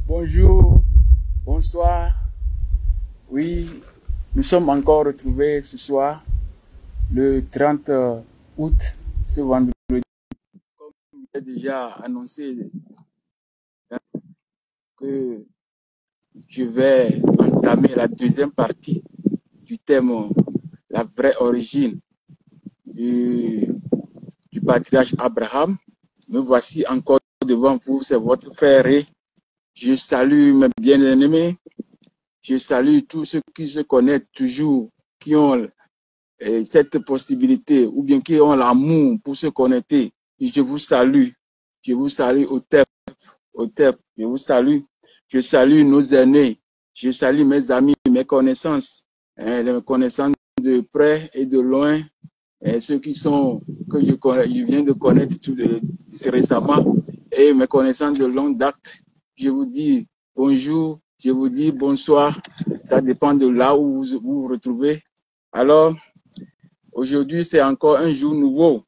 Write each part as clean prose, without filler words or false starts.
Bonjour, bonsoir. Oui, nous sommes encore retrouvés ce soir, le 30 août, ce vendredi. Comme j'ai déjà annoncé que je vais entamer la deuxième partie du thème la vraie origine du, du patriarche Abraham. Me voici encore devant vous, c'est votre frère. Je salue mes bien-aimés. Je salue tous ceux qui se connaissent toujours, qui ont cette possibilité, ou bien qui ont l'amour pour se connecter. Je vous salue. Je vous salue au TEP. Je vous salue. Je salue nos aînés. Je salue mes amis, mes connaissances. Les connaissances de près et de loin. Ceux qui sont, que je viens de connaître récemment. Et mes connaissances de longue date. Je vous dis bonjour. Je vous dis bonsoir. Ça dépend de là où vous vous retrouvez. Alors, aujourd'hui, c'est encore un jour nouveau.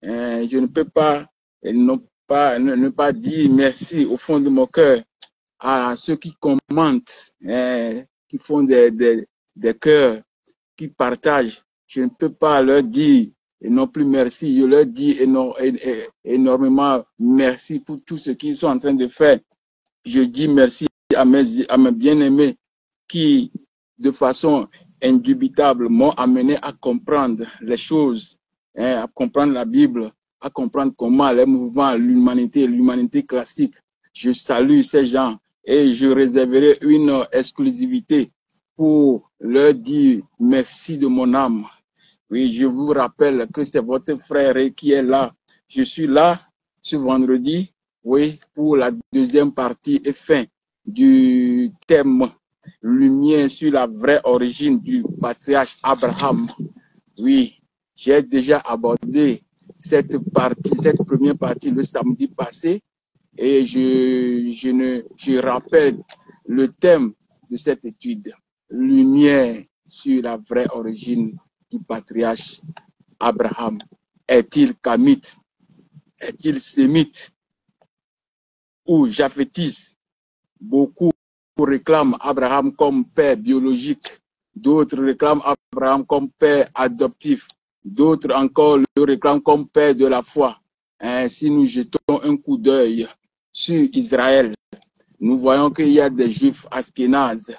Je ne peux pas ne pas dire merci au fond de mon cœur à ceux qui commentent, qui font des cœurs, qui partagent. Je ne peux pas leur dire et non plus merci. Je leur dis énormément merci pour tout ce qu'ils sont en train de faire. Je dis merci à mes bien-aimés qui, de façon indubitable, m'ont amené à comprendre les choses, à comprendre la Bible, à comprendre comment les mouvements, l'humanité classique. Je salue ces gens et je réserverai une exclusivité pour leur dire merci de mon âme. Oui, je vous rappelle que c'est votre frère qui est là. Je suis là ce vendredi, oui, pour la deuxième partie et fin du thème Lumière sur la vraie origine du patriarche Abraham. Oui, j'ai déjà abordé cette première partie le samedi passé et je rappelle le thème de cette étude, Lumière sur la vraie origine du patriarche Abraham. Est-il kamite? Est-il sémite ou japhétiste? Beaucoup réclament Abraham comme père biologique, d'autres réclament Abraham comme père adoptif, d'autres encore le réclament comme père de la foi. Si nous jetons un coup d'œil sur Israël, nous voyons qu'il y a des juifs ashkénazes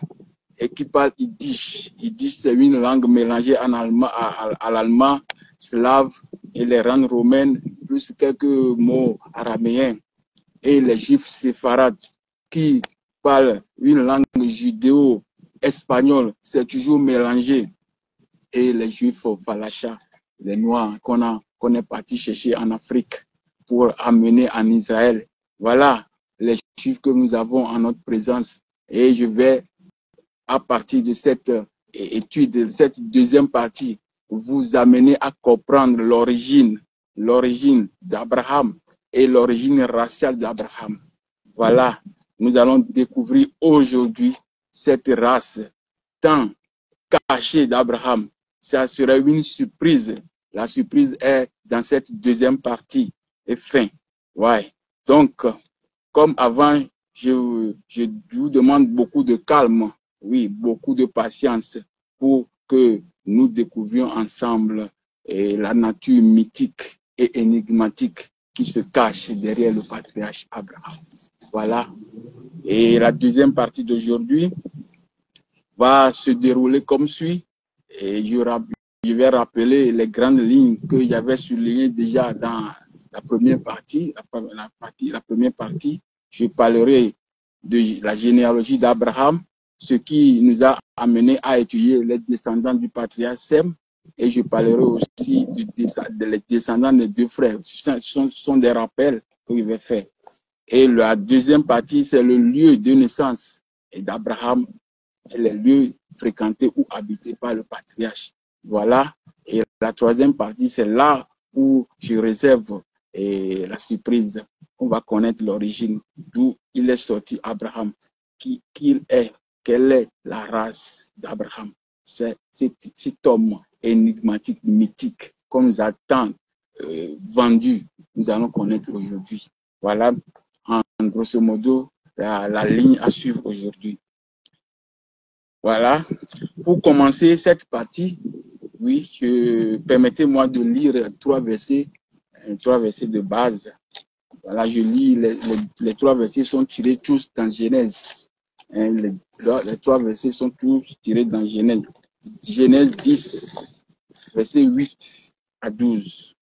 et qui parlent yiddish. Yiddish, c'est une langue mélangée en allemand, à l'allemand, slave et les langues romaines, plus quelques mots araméens. Et les juifs séfarades qui parlent une langue judéo-espagnole, c'est toujours mélangé. Et les juifs falachas, les noirs qu'on est parti chercher en Afrique pour amener en Israël. Voilà les juifs que nous avons en notre présence. Et je vais, à partir de cette étude, de cette deuxième partie, vous amener à comprendre l'origine d'Abraham et l'origine raciale d'Abraham. Voilà, nous allons découvrir aujourd'hui cette race tant cachée d'Abraham. Ça serait une surprise. La surprise est dans cette deuxième partie et fin. Ouais. Donc, comme avant, je vous demande beaucoup de calme, oui, beaucoup de patience pour que nous découvrions ensemble la nature mythique et énigmatique qui se cache derrière le patriarche Abraham. Voilà. Et la deuxième partie d'aujourd'hui va se dérouler comme suit. Et je vais rappeler les grandes lignes que j'avais soulignées déjà dans la première partie. La première partie, je parlerai de la généalogie d'Abraham, ce qui nous a amené à étudier les descendants du patriarche Sem. Et je parlerai aussi des descendants des deux frères. Ce sont des rappels que je vais faire. Et la deuxième partie, c'est le lieu de naissance d'Abraham et les lieux fréquentés ou habités par le patriarche. Voilà. Et la troisième partie, c'est là où je réserve la surprise. On va connaître l'origine, d'où il est sorti Abraham, qui il est, quelle est la race d'Abraham. C'est cet homme énigmatique, mythique, qu'on nous a tant vendu, nous allons connaître aujourd'hui. Voilà, en grosso modo, la ligne à suivre aujourd'hui. Voilà. Pour commencer cette partie, oui, permettez-moi de lire trois versets de base. Voilà, je lis, les trois versets sont tirés tous dans Genèse. Les trois versets sont tous tirés dans Genèse. Genèse 10, verset 8 à 12.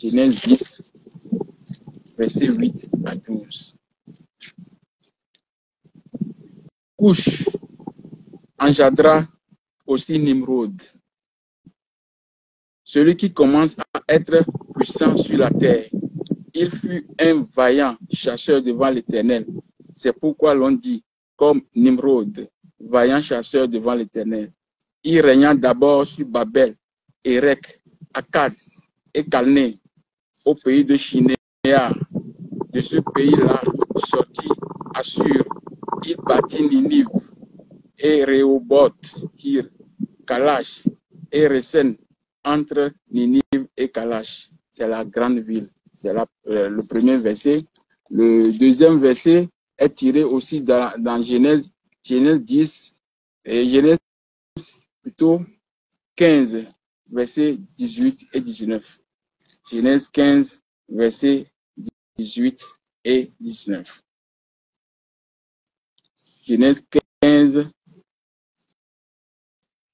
Genèse 10, verset 8 à 12. Couche, engendra aussi Nimrod, celui qui commence à être puissant sur la terre. Il fut un vaillant chasseur devant l'Éternel. C'est pourquoi l'on dit, comme Nimrod, vaillant chasseur devant l'Éternel. Il régna d'abord sur Babel, Érec, Akkad et Calné, au pays de Shinéar. De ce pays-là sortit Assur. Il bâtit Ninive et Rehoboth, Kir, Kalash et Resen, entre Ninive et Kalash. C'est la grande ville. C'est le premier verset. Le deuxième verset est tiré aussi dans Genèse 10, et Genèse plutôt 15, versets 18 et 19. Genèse 15, versets 18 et 19. Genèse 15,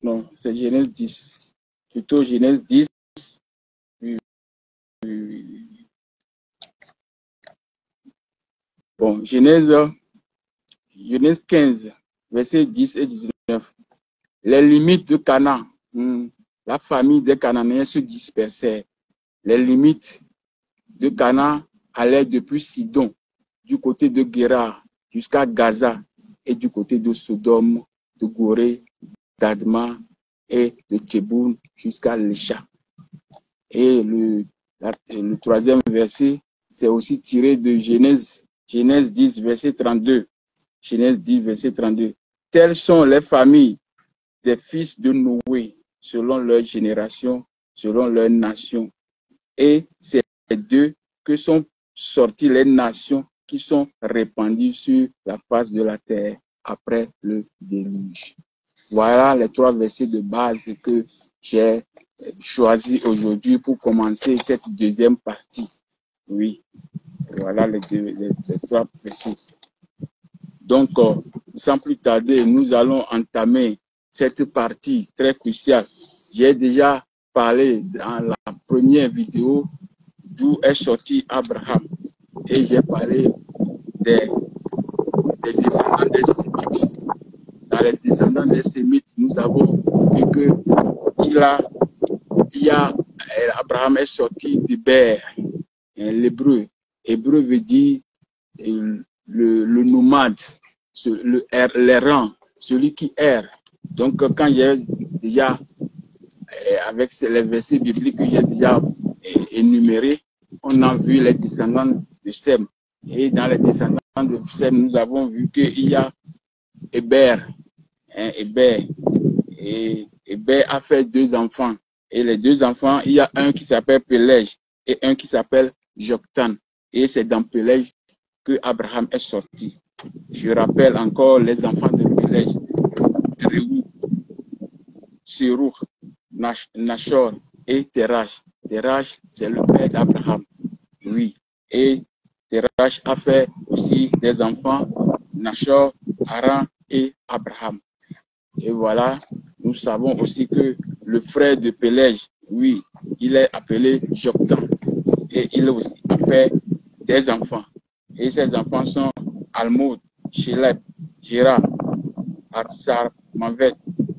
non, c'est Genèse 10. Plutôt Genèse 10. Bon, Genèse 15, versets 10 et 19. Les limites de Canaan, la famille des Cananéens se dispersait. Les limites de Canaan allaient depuis Sidon, du côté de Guérar, jusqu'à Gaza, et du côté de Sodome, de Gorée, d'Adma et de Tchéboun jusqu'à Lécha. Et le troisième verset, c'est aussi tiré de Genèse 10, verset 32. Genèse 10, verset 32. Telles sont les familles des fils de Noé, selon leur génération, selon leur nation. Et c'est d'eux que sont sorties les nations qui sont répandues sur la face de la terre après le déluge. Voilà les trois versets de base que j'ai choisi aujourd'hui pour commencer cette deuxième partie. Oui, voilà les trois versets. Donc, sans plus tarder, nous allons entamer cette partie très cruciale. J'ai déjà parlé dans la première vidéo d'où est sorti Abraham. Et j'ai parlé des descendants des Sémites. Dans les descendants des Sémites, nous avons vu que Abraham est sorti d'Héber, l'hébreu. Hébreu veut dire le nomade, l'errant, celui qui erre. Donc, quand j'ai déjà, avec les versets bibliques que j'ai déjà énumérés, on a vu les descendants de Sem. Et dans les descendants de Sem, nous avons vu qu'il y a Héber. Et Héber a fait deux enfants. Et les deux enfants, il y a un qui s'appelle Pélège et un qui s'appelle Joktan. Et c'est dans Pélège que Abraham est sorti. Je rappelle encore les enfants de Pélège: Réou, Sérouch, Nachor et Terach. Terach, c'est le père d'Abraham. Oui. Et Terach a fait aussi des enfants: Nachor, Haran et Abraham. Et voilà, nous savons aussi que le frère de Pélège, oui, il est appelé Joktan. Et il aussi a fait des enfants. Et ces enfants sont Almod, Shélep, Gera, Atsar, Manvet,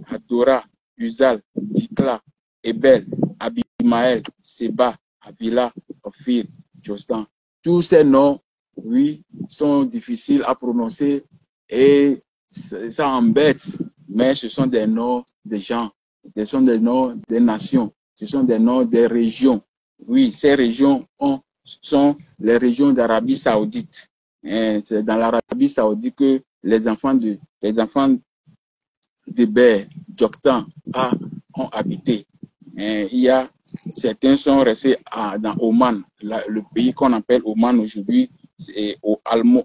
Hadora, Uzal, Dikla, Ebel, Abimaël, Seba, Avila, Ophir, Jostan. Tous ces noms, oui, sont difficiles à prononcer et ça embête, mais ce sont des noms des gens, ce sont des noms des nations, ce sont des noms des régions. Oui, ces régions sont les régions d'Arabie Saoudite. C'est dans l'Arabie Saoudite que les enfants d'Héber, Joktan ont habité. Il y a certains sont restés dans Oman, le pays qu'on appelle Oman aujourd'hui.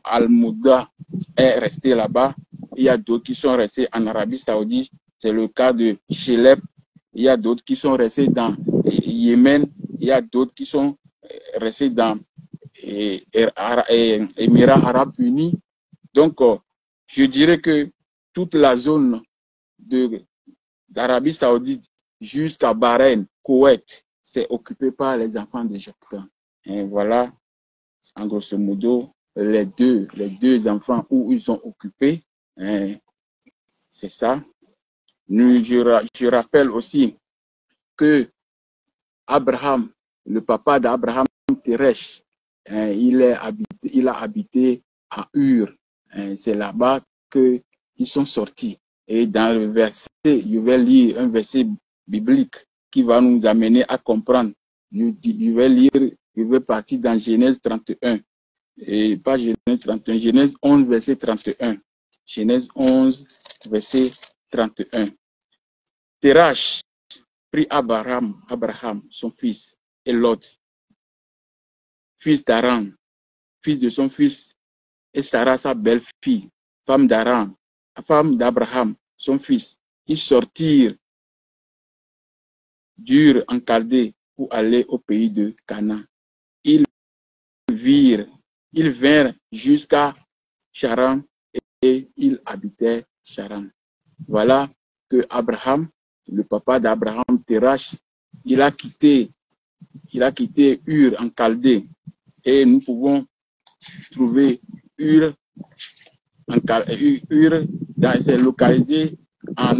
Al-Mouda est resté là-bas. Il y a d'autres qui sont restés en Arabie Saoudite. C'est le cas de Chelep. Il y a d'autres qui sont restés dans Yémen. Il y a d'autres qui sont restés dans Émirats Arabes Unis. Donc, je dirais que toute la zone d'Arabie Saoudite jusqu'à Bahreïn, Koweït, c'est occupé par les enfants de Joktan. Et voilà, en grosso modo, les deux enfants où ils sont occupés. C'est ça. Je rappelle aussi que Abraham, le papa d'Abraham, Teresh, il a habité à Ur. C'est là-bas qu'ils sont sortis. Et dans le verset, je vais lire un verset biblique qui va nous amener à comprendre. Je vais partir dans Genèse 31. Et pas Genèse 31, Genèse 11, verset 31. Genèse 11, verset 31. Terach prit Abraham, son fils, et Lot, fils d'Aran, fils de son fils, et Sarah, sa belle-fille, femme d'Aran, femme d'Abraham, son fils. Ils sortirent d'Ur en Chaldée pour aller au pays de Canaan. Ils vinrent jusqu'à Charan et ils habitaient Charan. Voilà que Abraham, le papa d'Abraham, Terach, il a quitté Ur en Chaldée. Et nous pouvons trouver Ur, c'est localisé en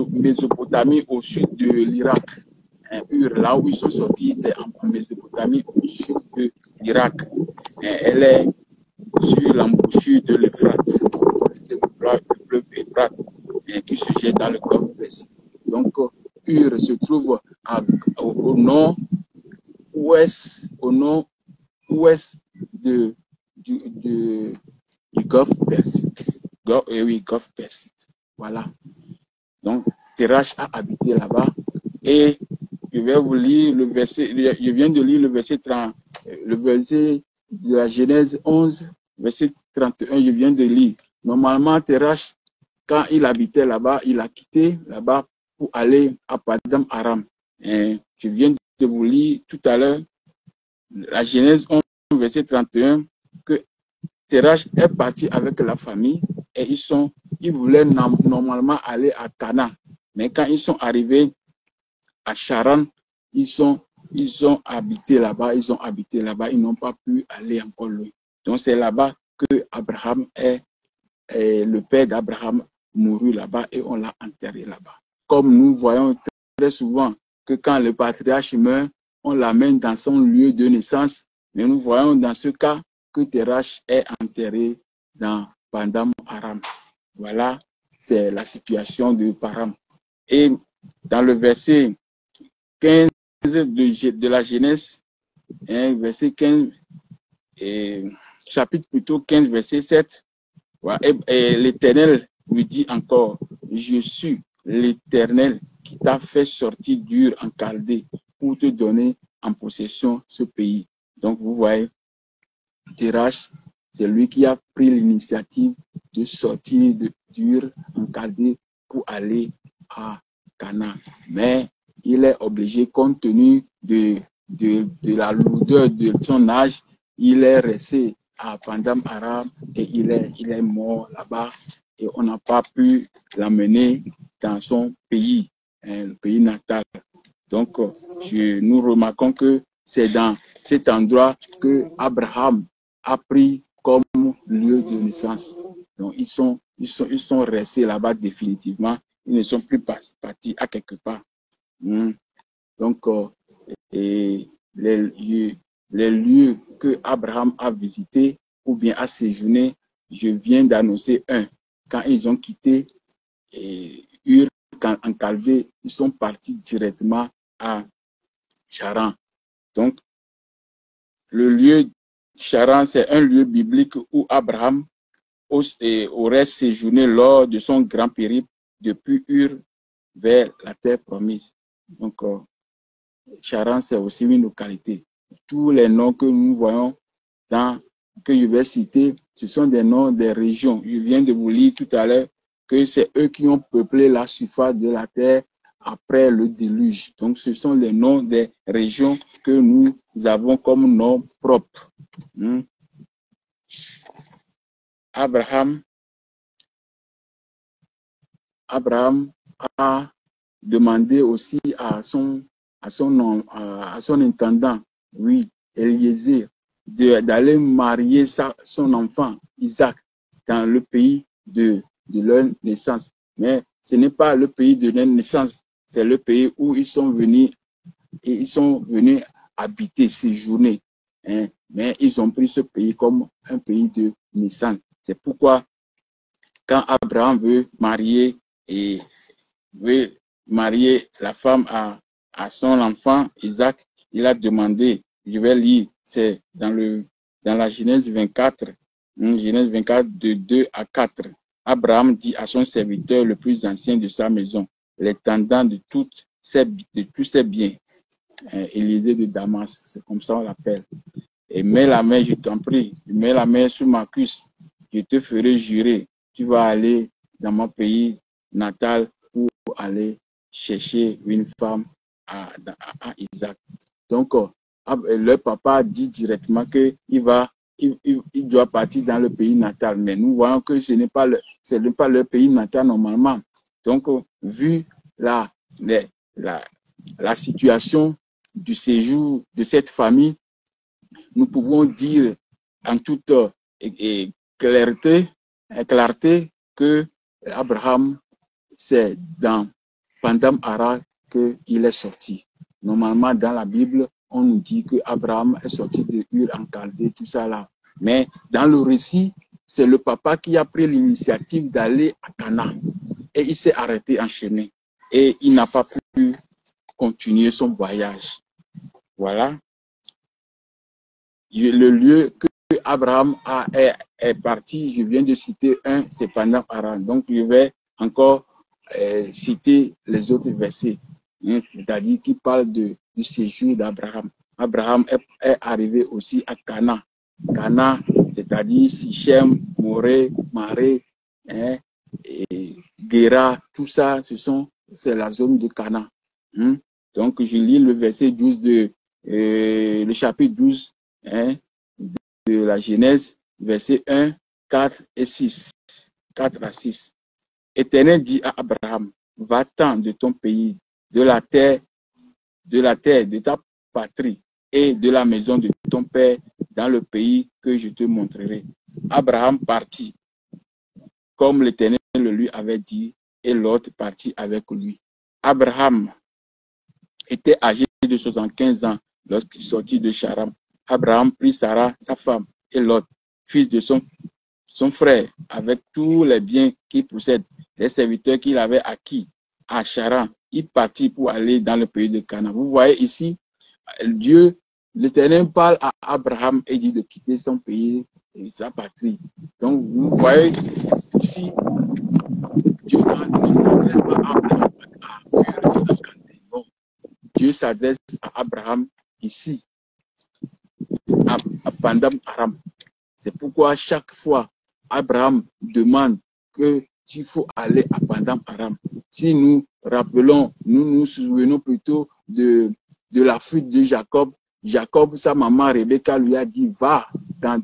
Mésopotamie au sud de l'Irak. Ur, là où ils sont sortis, c'est en Mésopotamie au sud de l'Irak. Elle est sur l'embouchure de l'Euphrate. C'est le fleuve Euphrate qui se jette dans le golfe Persique. Donc, Ur se trouve au nord-ouest du golfe Persique. Oui, golfe Persique. Voilà. Donc, Terach a habité là-bas. Et je vais vous lire le verset, je viens de lire le verset de la Genèse 11, verset 31, je viens de lire. Normalement, Terach, quand il habitait là-bas, il a quitté là-bas pour aller à Padam Aram. Et je viens de vous lire tout à l'heure la Genèse 11, verset 31, que Terach est parti avec la famille et ils voulaient normalement aller à Canaan. Mais quand ils sont arrivés à Charan, ils ont habité là-bas, ils n'ont pas pu aller encore loin. Donc c'est là-bas que Abraham le père d'Abraham mourut là-bas et on l'a enterré là-bas. Comme nous voyons très souvent que quand le patriarche meurt, on l'amène dans son lieu de naissance, mais nous voyons dans ce cas que Terach est enterré dans Padam Aram. Voilà, c'est la situation de Param. Et dans le verset 15 de la Genèse, verset 15, chapitre plutôt 15, verset 7, voilà, et l'Éternel lui dit encore, je suis l'Éternel qui t'a fait sortir d'Ur en Chaldée pour te donner en possession ce pays. Donc vous voyez, Terach, c'est lui qui a pris l'initiative de sortir d'Ur en Chaldée pour aller à Canaan. Mais il est obligé, compte tenu de la lourdeur de son âge, il est resté à Padam Aram et il est mort là-bas et on n'a pas pu l'amener dans son pays, le pays natal. Donc, nous remarquons que c'est dans cet endroit que Abraham a pris comme lieu de naissance. Donc, ils sont restés là-bas définitivement. Ils ne sont plus partis à quelque part. Donc, et les lieux que Abraham a visités ou bien a séjourné, je viens d'annoncer un. Quand ils ont quitté Ur en Chaldée, ils sont partis directement à Charan. Donc, le lieu Charan, c'est un lieu biblique où Abraham aurait séjourné lors de son grand périple depuis Ur vers la terre promise. Donc, Charan, c'est aussi une localité. Tous les noms que nous voyons dans que je vais citer, ce sont des noms des régions. Je viens de vous lire tout à l'heure que c'est eux qui ont peuplé la surface de la terre après le déluge. Donc, ce sont les noms des régions que nous avons comme noms propres. Abraham a demandé aussi à son intendant, oui, Eliezer, d'aller marier son enfant, Isaac, dans le pays de leur naissance. Mais ce n'est pas le pays de leur naissance, c'est le pays où ils sont venus habiter, séjourner. Hein. Mais ils ont pris ce pays comme un pays de naissance. C'est pourquoi quand Abraham veut marier la femme à son enfant Isaac, il a demandé, je vais lire, c'est dans la Genèse 24, Genèse 24 de 2 à 4. Abraham dit à son serviteur le plus ancien de sa maison, l'intendant de tous ses biens, Élisée de Damas, c'est comme ça on l'appelle. Et mets la main, je t'en prie, mets la main sur ma cuisse, je te ferai jurer, tu vas aller dans mon pays natal pour aller chercher une femme à Isaac. Donc, le papa dit directement qu'il doit partir dans le pays natal. Mais nous voyons que ce n'est pas le pays natal normalement. Donc, vu la situation du séjour de cette famille, nous pouvons dire en toute clarté que Abraham, c'est dans Pandam Ara qu'il est sorti. Normalement, dans la Bible, on nous dit que Abraham est sorti de Ur en Chaldée, tout ça là. Mais dans le récit, c'est le papa qui a pris l'initiative d'aller à Canaan. Et il s'est arrêté en chemin. Et il n'a pas pu continuer son voyage. Voilà. Le lieu que Abraham est parti, je viens de citer un, c'est Pandam Aram. Donc, je vais encore citer les autres versets, c'est-à-dire qui parlent du séjour d'Abraham. Abraham est arrivé aussi à Cana. Cana, c'est-à-dire Sichem, Morée, Maré, et Guéra, tout ça, c'est la zone de Cana. Donc, je lis le verset 12 le chapitre 12 de la Genèse, versets 1, 4 et 6. 4 à 6. Éternel dit à Abraham, va-t'en de ton pays, de la terre de ta patrie et de la maison de ton père dans le pays que je te montrerai. Abraham partit, comme l'Éternel le lui avait dit, et l'autre partit avec lui. Abraham était âgé de 75 ans lorsqu'il sortit de Charan. Abraham prit Sarah, sa femme, et Lot, fils de son frère, avec tous les biens qu'il possède, les serviteurs qu'il avait acquis à Charan. Il partit pour aller dans le pays de Canaan. Vous voyez ici, Dieu, l'Éternel parle à Abraham et dit de quitter son pays et sa patrie. Donc, vous voyez ici, Dieu ne s'adresse pas à Abraham à Dieu s'adresse à Abraham ici, à Pandam Aram. C'est pourquoi chaque fois, Abraham demande qu'il faut aller à Pandam Aram. Si nous rappelons, nous souvenons plutôt de la fuite de Jacob. Jacob, sa maman Rebecca lui a dit, va dans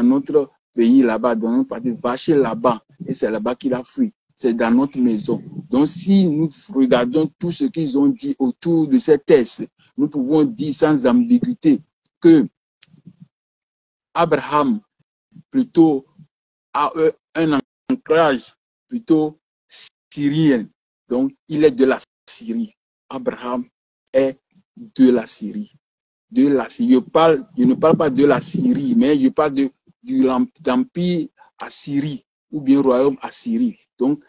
notre pays là-bas, dans notre partie, va chez Laban. Et c'est là-bas qu'il a fui. C'est dans notre maison. Donc, si nous regardons tout ce qu'ils ont dit autour de ces textes, nous pouvons dire sans ambiguïté que Abraham plutôt a un ancrage plutôt syrien. Donc, il est de la Syrie. Abraham est de la Syrie. Je ne parle pas de la Syrie, mais je parle de l'empire Assyrie ou bien royaume Assyrie. Donc,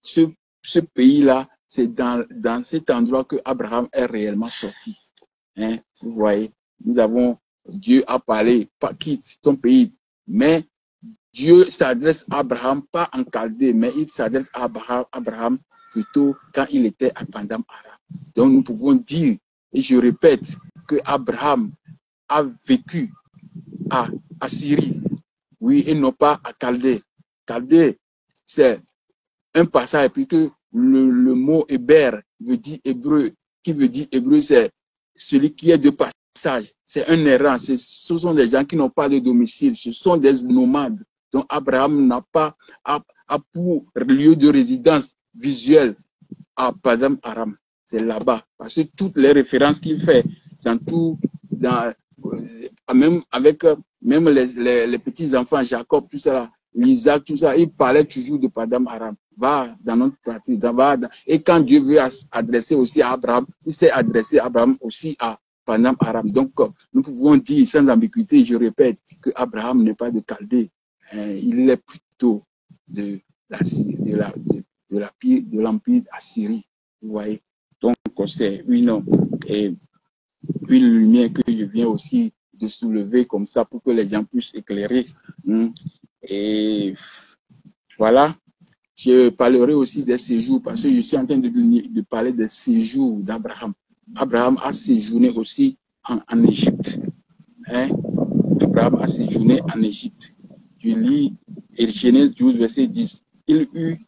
ce pays-là, c'est dans cet endroit que Abraham est réellement sorti. Vous voyez, Dieu a parlé, pas quitte ton pays, mais Dieu s'adresse à Abraham, pas en Chaldée, mais il s'adresse à Abraham plutôt quand il était à Pandam Aram. Donc nous pouvons dire, et je répète, que Abraham a vécu à Assyrie. Oui, et non pas à Chaldée. Chaldée, c'est un passage, puis que le mot Héber veut dire hébreu, qui veut dire hébreu, c'est celui qui est de passage. C'est un errant. Ce sont des gens qui n'ont pas de domicile. Ce sont des nomades. Donc Abraham n'a pas pour lieu de résidence visuelle à Padam Aram. C'est là-bas. Parce que toutes les références qu'il fait dans tout, même avec même les petits-enfants, Jacob, tout ça, Isaac, tout ça, il parlait toujours de Padam Aram. Va dans notre partie. Et quand Dieu veut adresser aussi à Abraham, il s'est adressé à Abraham aussi à Padam Aram. Donc, nous pouvons dire sans ambiguïté, je répète, que Abraham n'est pas de Chaldée. Il est plutôt de l'empire Assyrie. Vous voyez. Donc, c'est une lumière que je viens aussi de soulever comme ça pour que les gens puissent éclairer. Et voilà. Je parlerai aussi des séjours parce que je suis en train de parler des séjours d'Abraham. Abraham a séjourné aussi en Égypte. Hein? Abraham a séjourné en Égypte. Je lis Genèse 12, verset 10. Il eut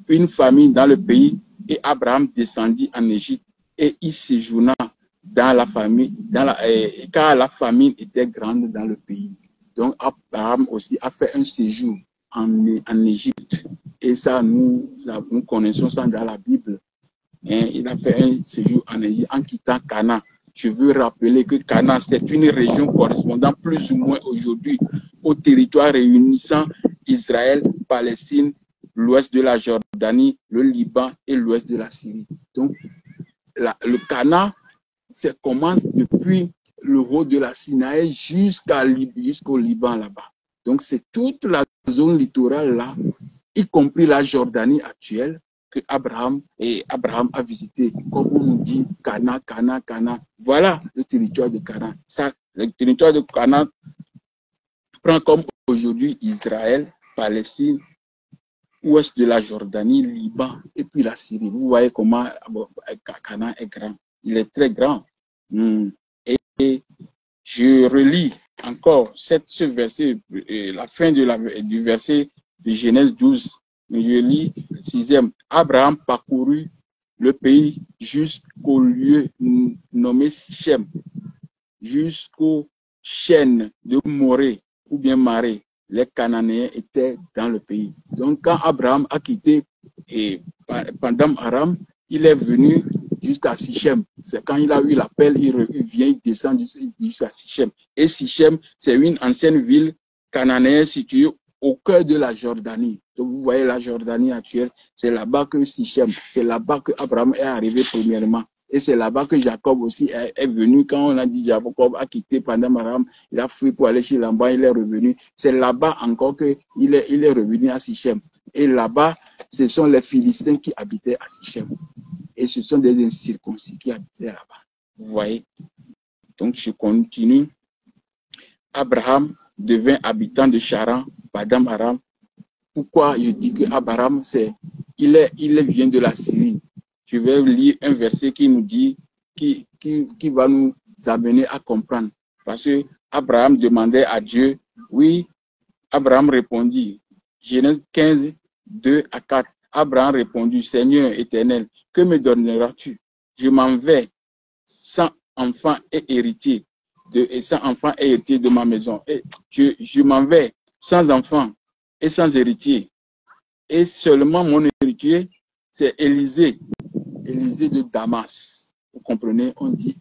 une famine dans le pays et Abraham descendit en Égypte et il séjourna dans la famine, car la famine était grande dans le pays. Donc Abraham aussi a fait un séjour en Égypte. Et ça, nous connaissons ça dans la Bible. Et il a fait un séjour en Égypte en quittant Canaan. Je veux rappeler que Canaan, c'est une région correspondant plus ou moins aujourd'hui au territoire réunissant Israël, Palestine, l'ouest de la Jordanie, le Liban et l'ouest de la Syrie. Donc, le Canaan, ça commence depuis le haut de la Sinaï jusqu'au Liban là-bas. Donc, c'est toute la zone littorale là, y compris la Jordanie actuelle, que Abraham a visité. Comme on nous dit, Canaan. Voilà le territoire de Canaan. Ça, le territoire de Canaan prend comme aujourd'hui Israël, Palestine, ouest de la Jordanie, Liban et puis la Syrie. Vous voyez comment Canaan est grand. Il est très grand. Et je relis encore ce verset, la fin du verset de Genèse 12. Je lis le 6e. Abraham parcourut le pays jusqu'au lieu nommé Sichem, jusqu'aux chaînes de Morée ou bien Marée. Les Cananéens étaient dans le pays. Donc, quand Abraham a quitté Padam Aram, il est venu jusqu'à Sichem. C'est quand il a eu l'appel, il vient, il descend jusqu'à Sichem. Et Sichem, c'est une ancienne ville cananéenne située au cœur de la Jordanie. Donc, vous voyez la Jordanie actuelle, c'est là-bas que Sichem, c'est là-bas que Abraham est arrivé premièrement. Et c'est là-bas que Jacob aussi est venu. Quand on a dit Jacob a quitté Padam Aram, il a fui pour aller chez Laban, il est revenu. C'est là-bas encore qu'il est revenu à Sichem. Et là-bas, ce sont les Philistins qui habitaient à Sichem. Et ce sont des incirconcis qui habitaient là-bas. Vous voyez? Donc, je continue. Abraham devint habitant de Charan, Padam Aram. Pourquoi je dis que Abraham, il vient de la Syrie? Je vais lire un verset qui nous dit, qui va nous amener à comprendre. Parce que Abraham demandait à Dieu, oui, Abraham répondit, Genèse 15, 2 à 4. Abraham répondit, Seigneur éternel, que me donneras-tu? Je m'en vais sans enfant et héritier, de ma maison. Et je m'en vais sans enfant et sans héritier. Et seulement mon héritier, c'est Élisée de Damas. Vous comprenez? On dit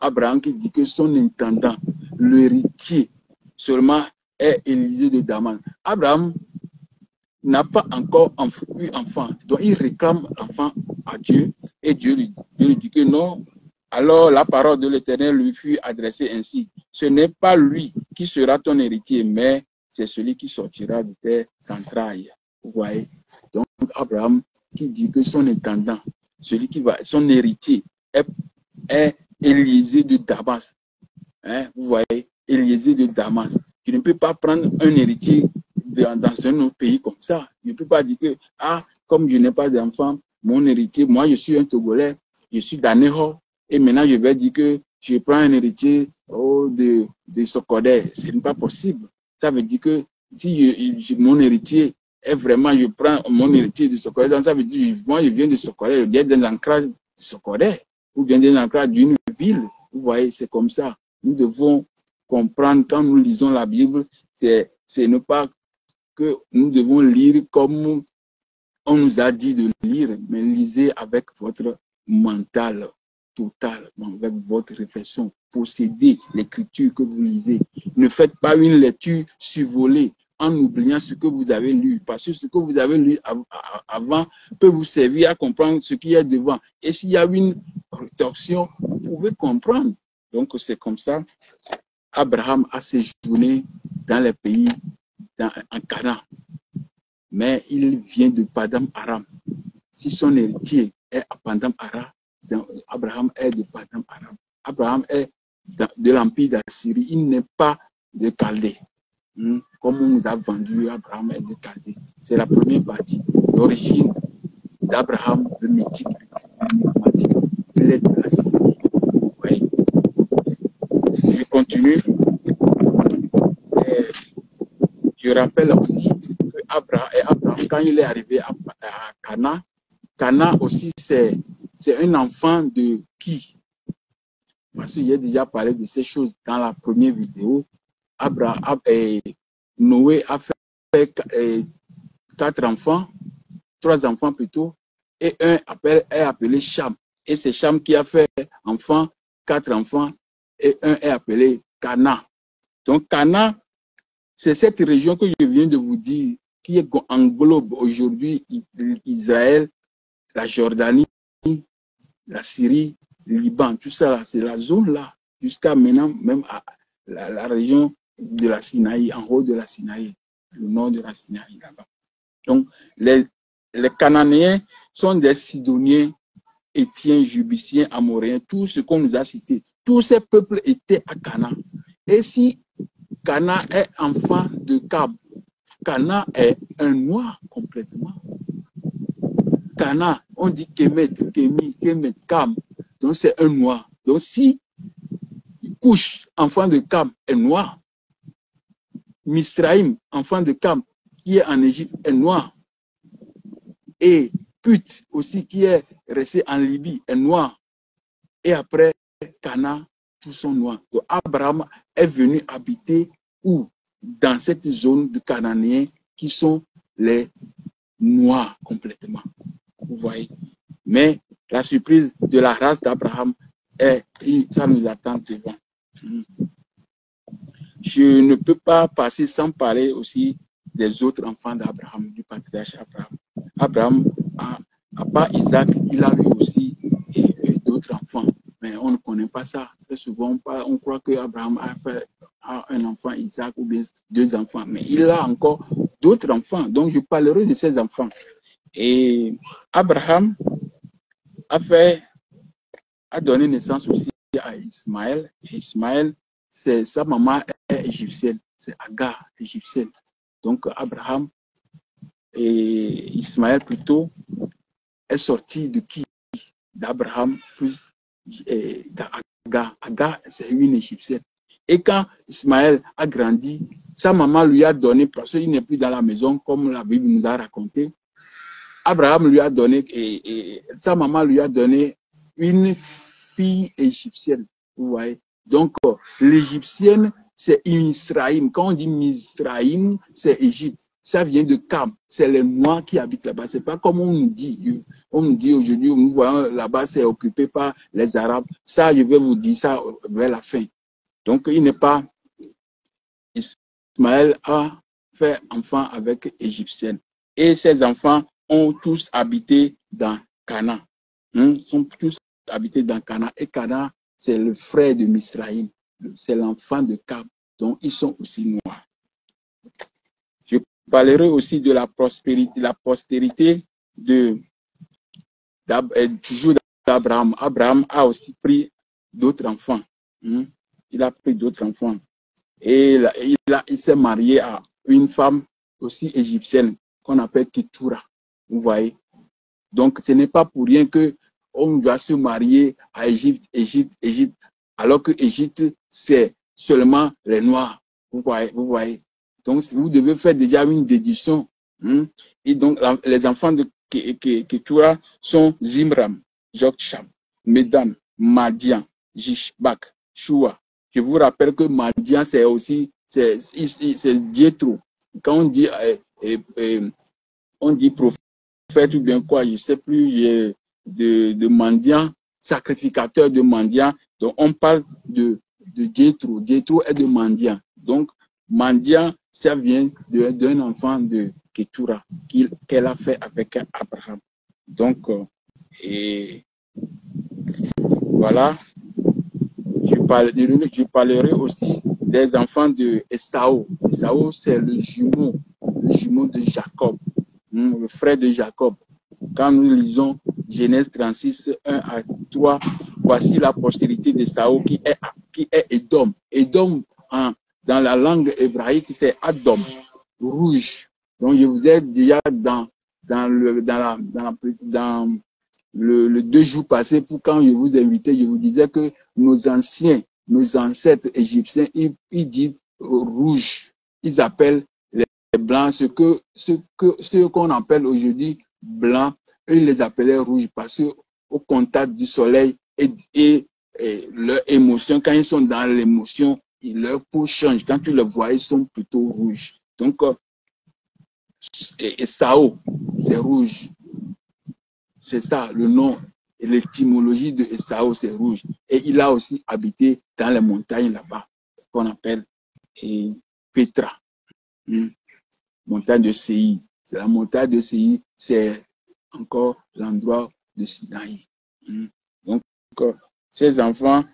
Abraham qui dit que son intendant, l'héritier, seulement est Élisée de Damas. Abraham n'a pas encore eu enfant. Donc il réclame l'enfant à Dieu et Dieu lui dit que non. Alors la parole de l'Éternel lui fut adressée ainsi. Ce n'est pas lui qui sera ton héritier, mais c'est celui qui sortira de tes entrailles. Vous voyez? Donc Abraham qui dit que son intendant, son héritier est Élisée de Damas. Hein? Vous voyez? Élisée de Damas. Tu ne peux pas prendre un héritier dans un autre pays comme ça. Je ne peux pas dire que, comme je n'ai pas d'enfant, mon héritier, moi je suis un Togolais, je suis d'Aného, et maintenant je vais dire que tu prends un héritier de Sokodé, ce n'est pas possible. Ça veut dire que si mon héritier est vraiment, je prends mon héritier de Sokodé, donc ça veut dire moi je viens de Sokodé, je viens d'un ancrage de Sokodé, ou bien d'un ancrage d'une ville. Vous voyez, c'est comme ça. Nous devons comprendre quand nous lisons la Bible, c'est ne pas que nous devons lire comme on nous a dit de lire, mais lisez avec votre mental totalement, avec votre réflexion. Possédez l'écriture que vous lisez. Ne faites pas une lecture survolée en oubliant ce que vous avez lu, parce que ce que vous avez lu avant peut vous servir à comprendre ce qui est devant. Et s'il y a une rétorsion, vous pouvez comprendre. Donc c'est comme ça. Abraham a séjourné dans les pays, en Canaan. Mais il vient de Padam Aram. Si son héritier est à Padam Aram, Abraham est de Padam Aram. Abraham est de l'empire d'Assyrie. Il n'est pas de Chaldée. Comme on nous a vendu, Abraham est de Chaldée. C'est la première partie. L'origine d'Abraham, le mythique, il est de l'Assyrie. Oui. Je continue. Je rappelle aussi que Abraham, quand il est arrivé à Cana, Cana aussi, c'est un enfant de qui? Parce que j'ai déjà parlé de ces choses dans la première vidéo. Noé a fait 4 enfants, 3 enfants plutôt, et un est appelé Cham. Et c'est Cham qui a fait 4 enfants, et un est appelé Cana. Donc Cana, c'est cette région que je viens de vous dire qui englobe aujourd'hui Israël, la Jordanie, la Syrie, le Liban, tout ça, c'est la zone là, jusqu'à maintenant, même à la région de la Sinaï, en haut de la Sinaï, le nord de la Sinaï là-bas. Donc, les Cananéens sont des Sidoniens, Étiens, Jubusiens, Amoréens, tout ce qu'on nous a cité. Tous ces peuples étaient à Cana. Et si Cana est enfant de Cam, Cana est un noir complètement. Cana, on dit Kemet, Cam. Donc c'est un noir. Donc si Couche, enfant de Cam, est noir, Misraïm, enfant de Cam, qui est en Égypte, est noir. Et Put aussi, qui est resté en Libye, est noir. Et après, Cana, tous sont noirs. Donc Abraham est venu habiter où? Dans cette zone de Cananéens qui sont les noirs complètement. Vous voyez. Mais la surprise de la race d'Abraham, ça nous attend devant. Je ne peux pas passer sans parler aussi des autres enfants d'Abraham, du patriarche Abraham. Abraham, à part Isaac, il a eu aussi d'autres enfants, mais on ne connaît pas ça. Très souvent, on croit qu'Abraham a un enfant, Isaac, ou bien 2 enfants, mais il a encore d'autres enfants. Donc, je parlerai de ces enfants. Et Abraham a donné naissance aussi à Ismaël. Ismaël, sa maman est égyptienne, c'est Agar, égyptienne. Donc Abraham et Ismaël plutôt est sorti de qui? D'Abraham plus d'Agar. Agar, c'est une égyptienne. Et quand Ismaël a grandi, sa maman lui a donné, parce qu'il n'est plus dans la maison, comme la Bible nous a raconté, Abraham lui a donné, sa maman lui a donné une fille égyptienne. Vous voyez. Donc, l'égyptienne, c'est Misraïm. Quand on dit Misraïm, c'est Égypte. Ça vient de Cam. C'est les Noirs qui habitent là-bas. C'est pas comme on nous dit. On nous dit aujourd'hui, nous voyons là-bas, c'est occupé par les Arabes. Ça, je vais vous dire ça vers la fin. Donc, il n'est pas... Ismaël a fait enfant avec Égyptienne. Et ses enfants ont tous habité dans Canaan. Sont tous habités dans Canaan. Et Canaan, c'est le frère de Misraïm. C'est l'enfant de Cam. Donc, ils sont aussi noirs. Je parlerai aussi de la prospérité, la postérité toujours d'Abraham. Abraham a aussi pris d'autres enfants. Il a pris d'autres enfants. Et il s'est marié à une femme aussi égyptienne qu'on appelle Ketura. Vous voyez. Donc, ce n'est pas pour rien qu'on doit se marier à Égypte. alors que l'Égypte, c'est seulement les Noirs. Vous voyez. Donc, vous devez faire déjà une déduction. Et donc, les enfants de Ketura sont Zimram, Joksham, Medan, Madian, Jishbak, Shua. Je vous rappelle que Madian, c'est aussi, c'est Diétro. Quand on dit prophète ou bien quoi, je ne sais plus, de mendiant, sacrificateur de mendiant. Donc, on parle de Diétro. Diétro est de mendiant. Donc, mendiant, ça vient d'un enfant de Ketura qu'elle a fait avec Abraham. Donc, et voilà. Je parlerai aussi des enfants de Esau. Esau, c'est le jumeau de Jacob, le frère de Jacob. Quand nous lisons Genèse 36, 1 à 3, voici la postérité d'Esau qui est Édom. Édom, dans la langue hébraïque, c'est Adom, rouge. Donc, je vous ai déjà dans le 2 jours passés, pour quand je vous invitais, je vous disais que nos ancêtres égyptiens, ils disent rouge. Ils appellent les blancs ce qu'on appelle aujourd'hui blanc, eux, ils les appelaient rouges parce qu'au contact du soleil et leur émotion, quand ils sont dans l'émotion, leur peau change. Quand tu les vois, ils sont plutôt rouges. Donc, Sao, c'est rouge. C'est ça, le nom et l'étymologie de Esau, c'est rouge. Et il a aussi habité dans les montagnes là-bas, ce qu'on appelle Petra, montagne de Séi. C'est la montagne de Séi, c'est encore l'endroit de Sinaï. Donc, ces enfants,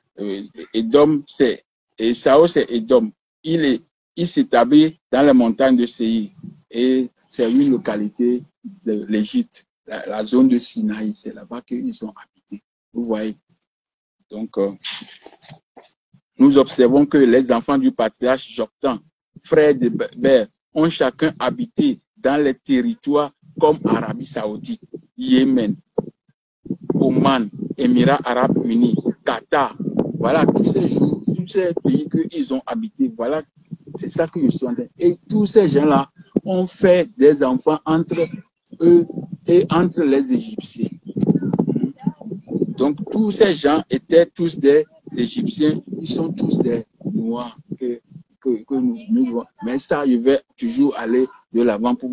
Édom, c'est Esau, c'est Édom. Il s'établit dans les montagnes de Séi et c'est une localité de l'Égypte. La zone de Sinaï, c'est là-bas qu'ils ont habité. Vous voyez. Donc, nous observons que les enfants du patriarche Joktan, frère de Ber, ont chacun habité dans les territoires comme Arabie Saoudite, Yémen, Oman, Émirats Arabes Unis, Qatar. Voilà, tous ces pays qu'ils ont habités. Voilà, c'est ça que je suis en train. Et tous ces gens-là ont fait des enfants entre eux et entre les Égyptiens. Donc, tous ces gens étaient tous des Égyptiens, ils sont tous des Noirs que nous voyons. Mais ça, je vais toujours aller de l'avant pour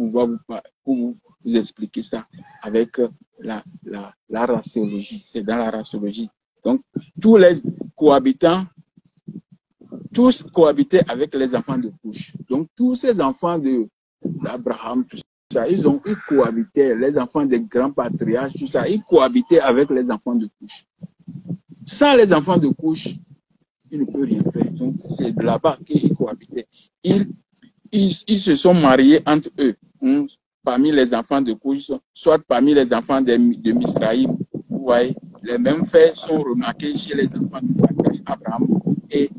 vous expliquer ça avec la raciologie. C'est dans la raciologie. Donc, tous les cohabitants, tous cohabitaient avec les enfants de Cush. Donc, tous ces enfants d'Abraham, tout ça, ils cohabitaient, les enfants des grands patriarches, tout ça, ils cohabitaient avec les enfants de Cush. Sans les enfants de Cush, ils ne peuvent rien faire. Donc, c'est de là-bas qu'ils cohabitaient. Ils se sont mariés entre eux, parmi les enfants de Cush, soit parmi les enfants de Misraïm. Vous voyez, les mêmes faits sont remarqués chez les enfants du patriarche Abraham et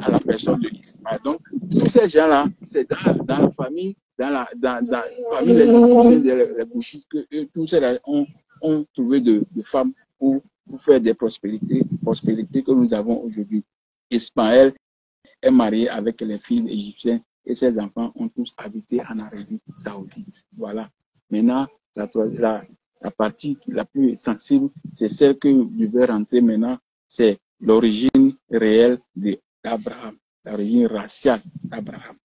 à la personne de Ismaël. Donc, tous ces gens-là, c'est dans la famille, parmi les Égyptiens, les Couchistes, que tous ces-là ont trouvé de femmes pour faire des prospérités que nous avons aujourd'hui. Ismaël est marié avec les filles égyptiennes et ses enfants ont tous habité en Arabie Saoudite. Voilà. Maintenant, la partie la plus sensible, c'est celle que je vais rentrer maintenant, c'est l'origine réelle d'Abraham, l'origine raciale d'Abraham.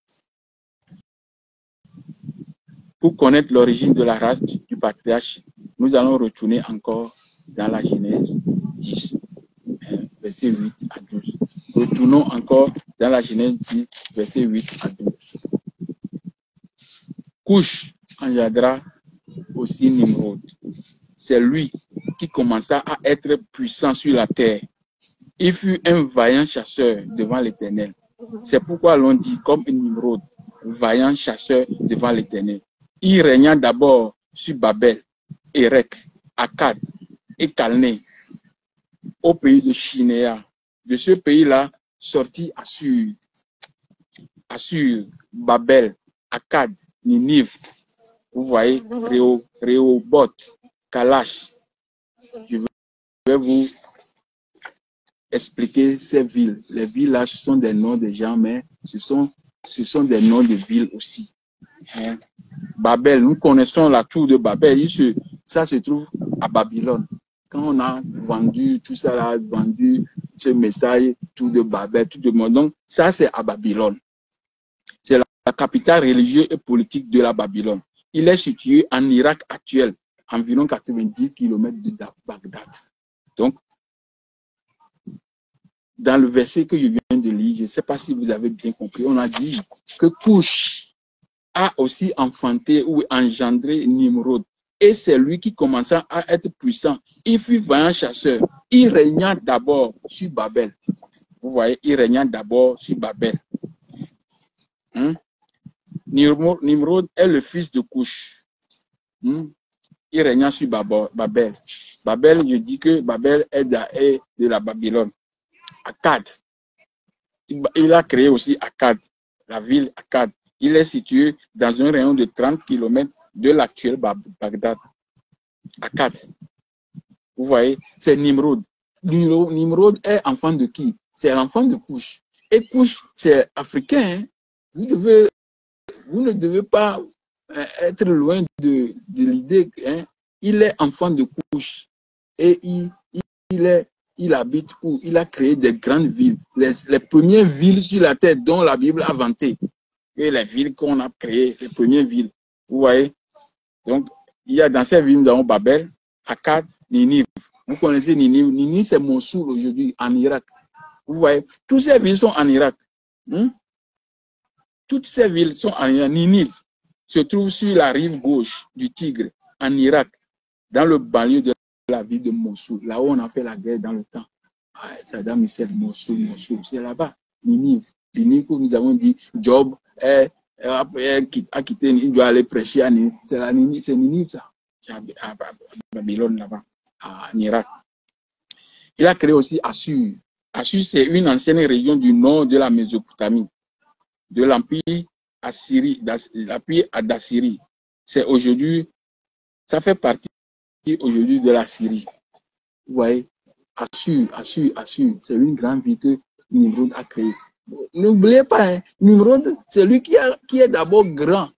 Pour connaître l'origine de la race du patriarche, nous allons retourner encore dans la Genèse 10, verset 8 à 12. Retournons encore dans la Genèse 10, verset 8 à 12. Cush engendra aussi Nimrod. C'est lui qui commença à être puissant sur la terre. Il fut un vaillant chasseur devant l'Éternel. C'est pourquoi l'on dit comme Nimrod, vaillant chasseur devant l'Éternel. Il régna d'abord sur Babel, Érec, Akkad et Calné, au pays de Shinéa. De ce pays-là sortit Assur, Babel, Akkad, Ninive. Vous voyez, Rehoboth, Kalash. Je vais vous expliquer ces villes. Les villes là, ce sont des noms de gens, mais ce sont des noms de villes aussi. Hein. Babel, nous connaissons la tour de Babel. Ça se trouve à Babylone. Quand on a vendu tout ça là, vendu ce message, tour de Babel, tout de monde. Donc, ça, c'est à Babylone. C'est la capitale religieuse et politique de la Babylone. Il est situé en Irak actuel, environ 90 km de Bagdad. Donc, dans le verset que je viens de lire, je ne sais pas si vous avez bien compris, on a dit que Cush a aussi enfanté ou engendré Nimrod. Et c'est lui qui commença à être puissant. Il fut vaillant chasseur. Il régna d'abord sur Babel. Vous voyez, il régna d'abord sur Babel. Hein? Nimrod est le fils de Cush. Il régna sur Babel. Babel, je dis que Babel est de la Babylone. Akkad. Il a créé aussi Akkad, la ville Akkad. Il est situé dans un rayon de 30 km de l'actuel Bagdad. Akkad. Vous voyez, c'est Nimrod. Nimrod est enfant de qui? C'est l'enfant de Cush. Et Cush, c'est africain. Hein? Vous ne devez pas être loin de l'idée. Hein? Il est enfant de Cush. Et il habite où? Il a créé des grandes villes. Les premières villes sur la terre dont la Bible a vanté. Et les villes qu'on a créées, les premières villes. Vous voyez? Donc, il y a dans ces villes, nous avons Babel, Akkad, Ninive. Vous connaissez Ninive? Ninive, c'est Mossoul aujourd'hui, en Irak. Vous voyez? Toutes ces villes sont en Irak. Toutes ces villes sont en Irak. Ninive se trouve sur la rive gauche du Tigre, en Irak, dans le banlieue de la ville de Mossoul. Là où on a fait la guerre dans le temps. Saddam Hussein, Mossoul, c'est là-bas. Ninive. Ninive, comme nous avons dit, Job a quitté, il doit aller prêcher à Ninive. C'est Ninive, ça. À Babylone, là-bas, en Irak. Il a créé aussi Assur. Assur, c'est une ancienne région du nord de la Mésopotamie, de l'empire d'Assyrie. C'est aujourd'hui, ça fait partie aujourd'hui de la Syrie. Vous voyez, Assur, c'est une grande ville que Nimrod a créée. N'oubliez pas, hein, Nimrod, c'est lui qui est d'abord grand.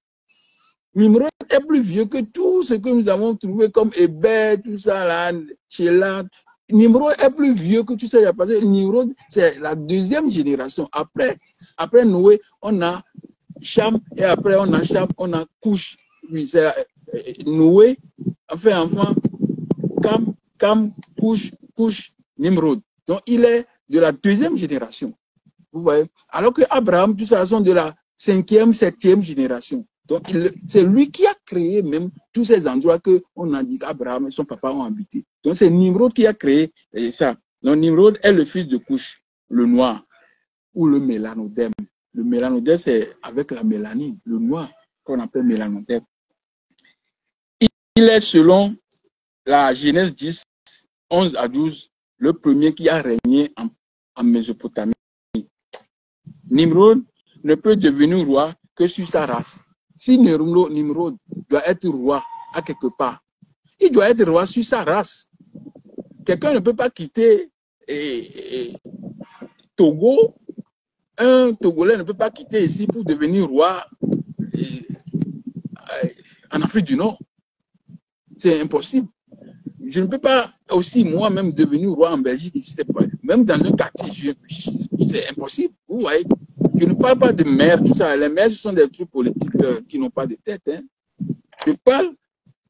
Nimrod est plus vieux que tout ce que nous avons trouvé comme Hébert, tout ça là, Shelah. Nimrod est plus vieux que tout ça. Parce que Nimrod, c'est la deuxième génération. Après Noé, on a Cham, et après on a Cham, on a Cush. Oui, c'est Noé a fait enfant Cam, Cush, Nimrod. Donc il est de la deuxième génération. Vous voyez? Alors que Abraham, tout ça, sont de la 5e, 7e génération. Donc, c'est lui qui a créé même tous ces endroits qu'on a dit qu'Abraham et son papa ont habité. Donc, c'est Nimrod qui a créé ça. Donc, Nimrod est le fils de Cush, le noir, ou le mélanodème. Le mélanodème, c'est avec la mélanine, le noir, qu'on appelle mélanodème. Il est, selon la Genèse 10, 11 à 12, le premier qui a régné en Mésopotamie. Nimrod ne peut devenir roi que sur sa race. Si Nimrod doit être roi à quelque part, il doit être roi sur sa race. Quelqu'un ne peut pas quitter Togo. Un Togolais ne peut pas quitter ici pour devenir roi en Afrique du Nord. C'est impossible. Je ne peux pas aussi moi-même devenir roi en Belgique ici. Même dans un quartier, c'est impossible. Vous voyez. Je ne parle pas de maires, tout ça. Les maires, ce sont des trucs politiques qui n'ont pas de tête. Hein. Je parle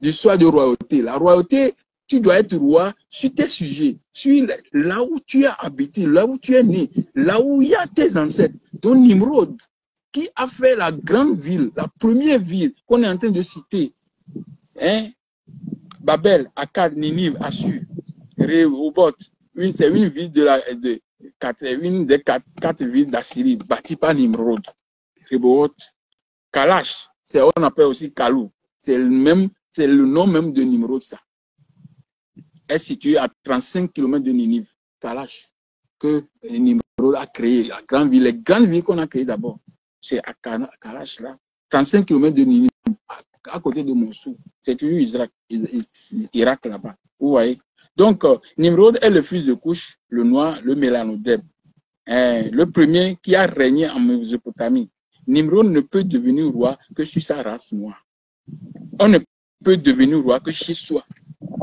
du choix de royauté. La royauté, tu dois être roi sur tes sujets, sur là où tu as habité, là où tu es né, là où il y a tes ancêtres. Donc Nimrod, qui a fait la grande ville, la première ville qu'on est en train de citer, hein? Babel, Akkad, Ninive, Assur, Rehoboth, c'est une ville une des quatre villes d'Assyrie bâties par Nimrod. Rehoboth, Kalash, on appelle aussi Kalou. C'est le nom même de Nimrod, ça. Est situé à 35 km de Ninive, Kalash, que Nimrod a créé, la grande ville. Les grandes villes qu'on a créées d'abord, c'est à Kalash, là, 35 km de Ninive, à côté de Mossoul. C'est toujours Irak là-bas. Vous voyez? Donc, Nimrod est le fils de Couche, le noir, le mélanoderme. Le premier qui a régné en Mésopotamie. Nimrod ne peut devenir roi que sur sa race noire. On ne peut devenir roi que chez soi.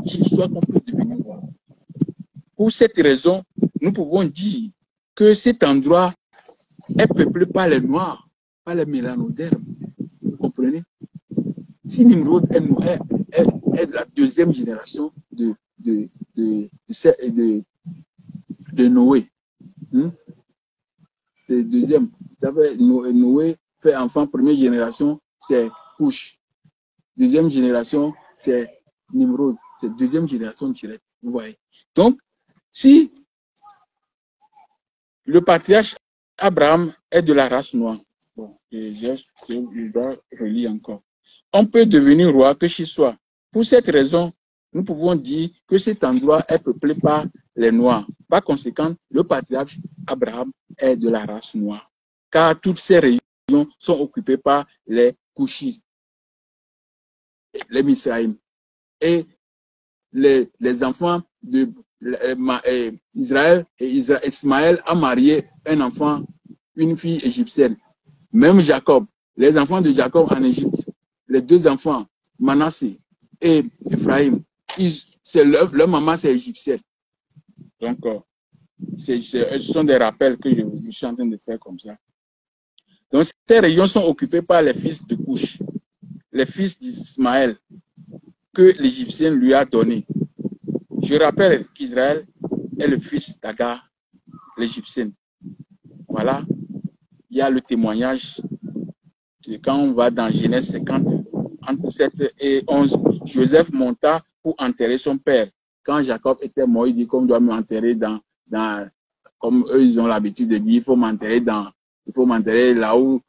Chez soi qu'on peut devenir roi. Pour cette raison, nous pouvons dire que cet endroit est peuplé par les noirs, par les mélanodermes. Vous comprenez? Si Nimrod est de la deuxième génération de Noé, c'est deuxième. Vous savez, Noé fait enfant, première génération, c'est Couche. Deuxième génération, c'est Nimrod. C'est deuxième génération directe. Vous voyez. Donc, si le patriarche Abraham est de la race noire, bon, je dois relire encore. On peut devenir roi que chez soi. Pour cette raison, nous pouvons dire que cet endroit est peuplé par les Noirs. Par conséquent, le patriarche Abraham est de la race noire. Car toutes ces régions sont occupées par les Couchistes, les Misraïm. Et les enfants d'Israël et Ismaël a marié un enfant, une fille égyptienne. Même Jacob, les enfants de Jacob en Égypte, les deux enfants, Manassé et Ephraïm, leur maman c'est égyptienne. Donc, ce sont des rappels que je suis en train de faire comme ça. Donc, ces régions sont occupées par les fils de Couche, les fils d'Ismaël, que l'Égyptien lui a donné. Je rappelle qu'Israël est le fils d'Agar, l'Égyptienne. Voilà, il y a le témoignage. Quand on va dans Genèse 50, entre 7 et 11, Joseph monta pour enterrer son père. Quand Jacob était mort, il dit qu'on doit m'enterrer dans, comme eux, ils ont l'habitude de dire, il faut m'enterrer là où,